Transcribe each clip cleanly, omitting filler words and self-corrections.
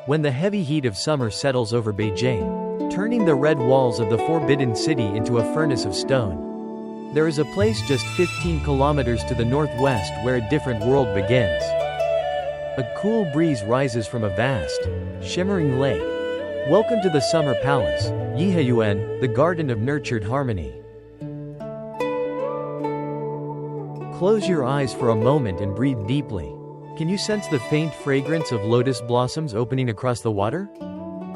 when the heavy heat of summer settles over Beijing, turning the red walls of the Forbidden City into a furnace of stone. There is a place just 15 kilometers to the northwest where a different world begins. A cool breeze rises from a vast, shimmering lake. Welcome to the Summer Palace, Yiheyuan, the garden of nurtured harmony. Close your eyes for a moment and breathe deeply. Can you sense the faint fragrance of lotus blossoms opening across the water?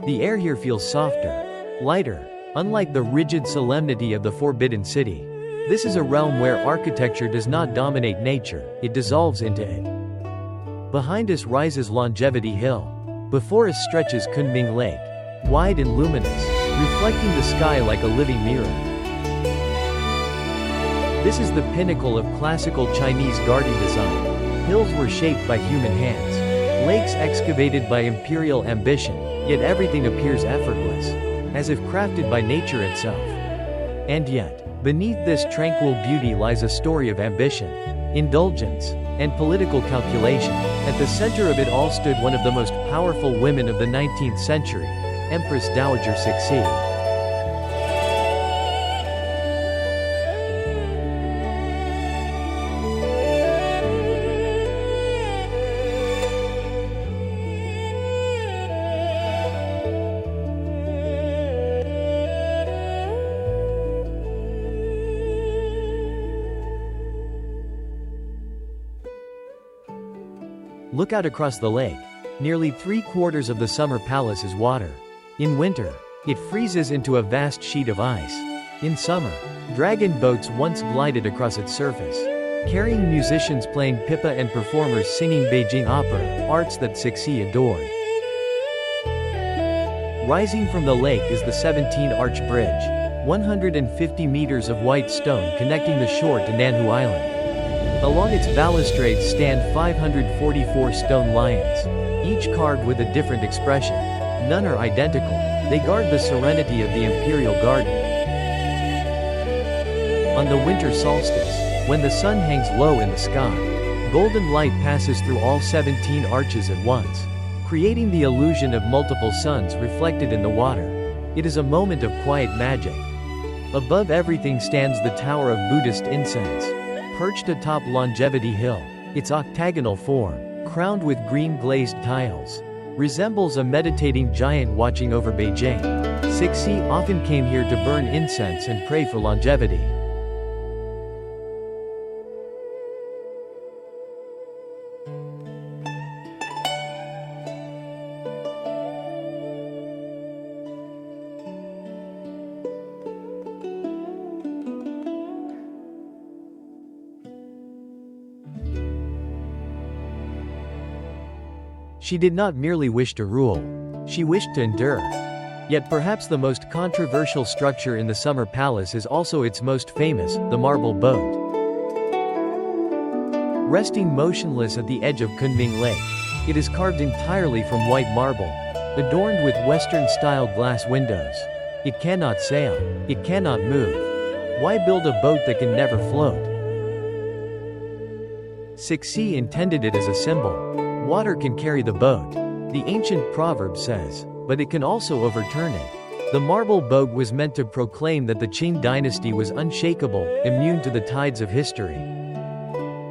The air here feels softer, lighter, unlike the rigid solemnity of the Forbidden City. This is a realm where architecture does not dominate nature, it dissolves into it. Behind us rises Longevity Hill. Before us stretches Kunming Lake, wide and luminous, reflecting the sky like a living mirror. This is the pinnacle of classical Chinese garden design. Hills were shaped by human hands, lakes excavated by imperial ambition, yet everything appears effortless, as if crafted by nature itself. And yet, beneath this tranquil beauty lies a story of ambition, indulgence, and political calculation. At the center of it all stood one of the most powerful women of the 19th century, Empress Dowager Cixi. Look out across the lake. Nearly 3/4 of the summer palace is water. In winter, it freezes into a vast sheet of ice. In summer, dragon boats once glided across its surface, carrying musicians playing pipa and performers singing Beijing opera, arts that Cixi adored. Rising from the lake is the 17-arch bridge, 150 meters of white stone connecting the shore to Nanhu Island. Along its balustrades stand 544 stone lions, each carved with a different expression. None are identical. They guard the serenity of the imperial garden. On the winter solstice, when the sun hangs low in the sky, golden light passes through all 17 arches at once, creating the illusion of multiple suns reflected in the water. It is a moment of quiet magic. Above everything stands the tower of Buddhist incense, perched atop Longevity Hill. Its octagonal form, crowned with green glazed tiles, resembles a meditating giant watching over Beijing. Cixi often came here to burn incense and pray for longevity. She did not merely wish to rule. She wished to endure. Yet perhaps the most controversial structure in the Summer Palace is also its most famous, the marble boat. Resting motionless at the edge of Kunming Lake, it is carved entirely from white marble, adorned with Western-style glass windows. It cannot sail. It cannot move. Why build a boat that can never float? Cixi intended it as a symbol. Water can carry the boat, the ancient proverb says, but it can also overturn it. The marble boat was meant to proclaim that the Qing dynasty was unshakable, immune to the tides of history.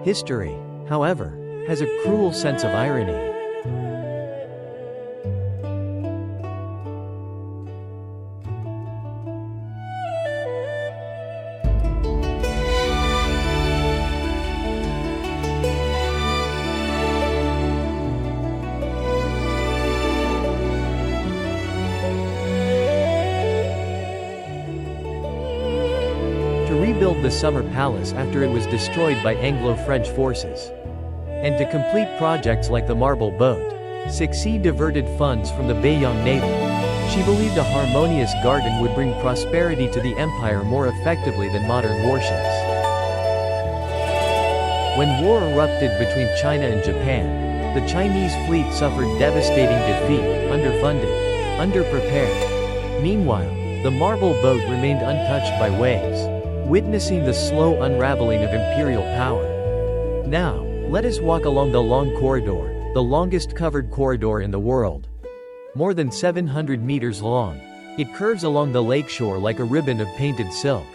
History, however, has a cruel sense of irony. To rebuild the Summer Palace after it was destroyed by Anglo-French forces, and to complete projects like the marble boat, Cixi diverted funds from the Beiyang Navy. She believed a harmonious garden would bring prosperity to the empire more effectively than modern warships. When war erupted between China and Japan, the Chinese fleet suffered devastating defeat, underfunded, underprepared. Meanwhile, the marble boat remained untouched by waves, witnessing the slow unraveling of imperial power. Now, let us walk along the long corridor, the longest covered corridor in the world. more than 700 meters long. It curves along the lakeshore like a ribbon of painted silk.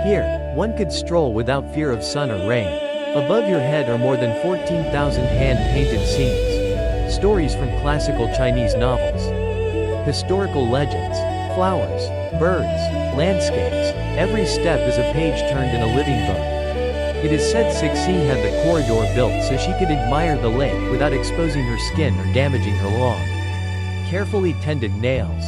Here, one could stroll without fear of sun or rain. Above your head are more than 14,000 hand-painted scenes. Stories from classical Chinese novels, historical legends, flowers, birds, landscapes. Every step is a page turned in a living book. It is said Cixi had the corridor built so she could admire the lake without exposing her skin or damaging her long, carefully tended nails.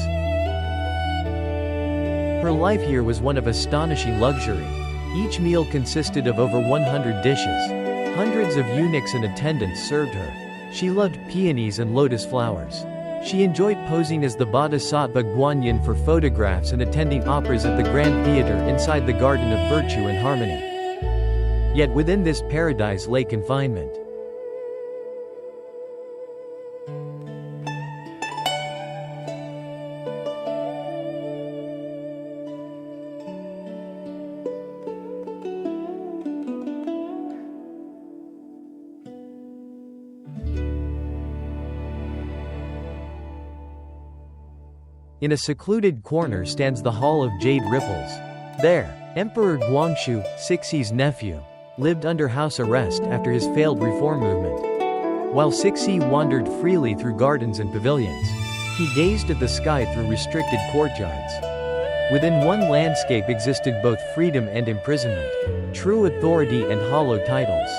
Her life here was one of astonishing luxury. Each meal consisted of over 100 dishes. Hundreds of eunuchs and attendants served her. She loved peonies and lotus flowers. She enjoyed posing as the Bodhisattva Guanyin for photographs and attending operas at the Grand Theatre inside the Garden of Virtue and Harmony. Yet within this paradise lay confinement. In a secluded corner stands the Hall of Jade Ripples. There, Emperor Guangxu, Cixi's nephew, lived under house arrest after his failed reform movement. While Cixi wandered freely through gardens and pavilions, he gazed at the sky through restricted courtyards. Within one landscape existed both freedom and imprisonment, true authority and hollow titles.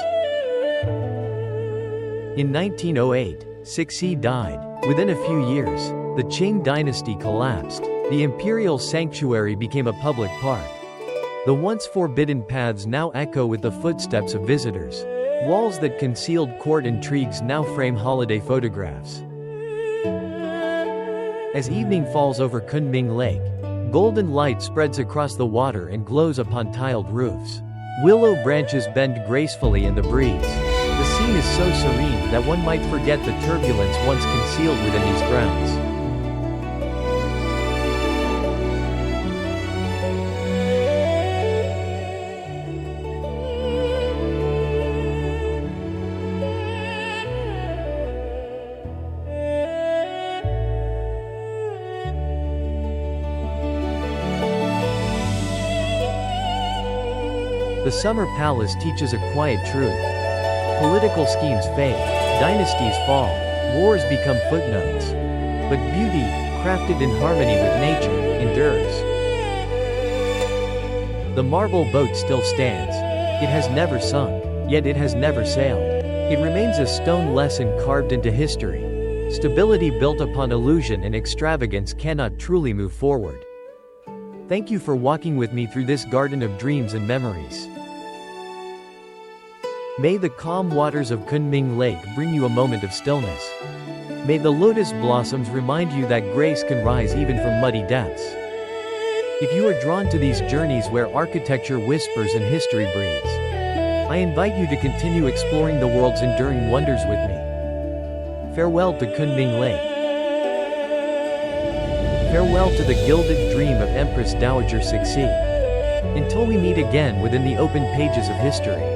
In 1908, Cixi died. Within a few years, the Qing Dynasty collapsed. The imperial sanctuary became a public park. The once forbidden paths now echo with the footsteps of visitors. Walls that concealed court intrigues now frame holiday photographs. As evening falls over Kunming Lake, golden light spreads across the water and glows upon tiled roofs. Willow branches bend gracefully in the breeze. The scene is so serene that one might forget the turbulence once concealed within these grounds. The Summer Palace teaches a quiet truth. Political schemes fade, dynasties fall, wars become footnotes. But beauty, crafted in harmony with nature, endures. The marble boat still stands. It has never sunk, yet it has never sailed. It remains a stone lesson carved into history. Stability built upon illusion and extravagance cannot truly move forward. Thank you for walking with me through this garden of dreams and memories. May the calm waters of Kunming Lake bring you a moment of stillness. May the lotus blossoms remind you that grace can rise even from muddy depths. If you are drawn to these journeys where architecture whispers and history breathes, I invite you to continue exploring the world's enduring wonders with me. Farewell to Kunming Lake. Farewell to the gilded dream of Empress Dowager Cixi. Until we meet again within the open pages of history.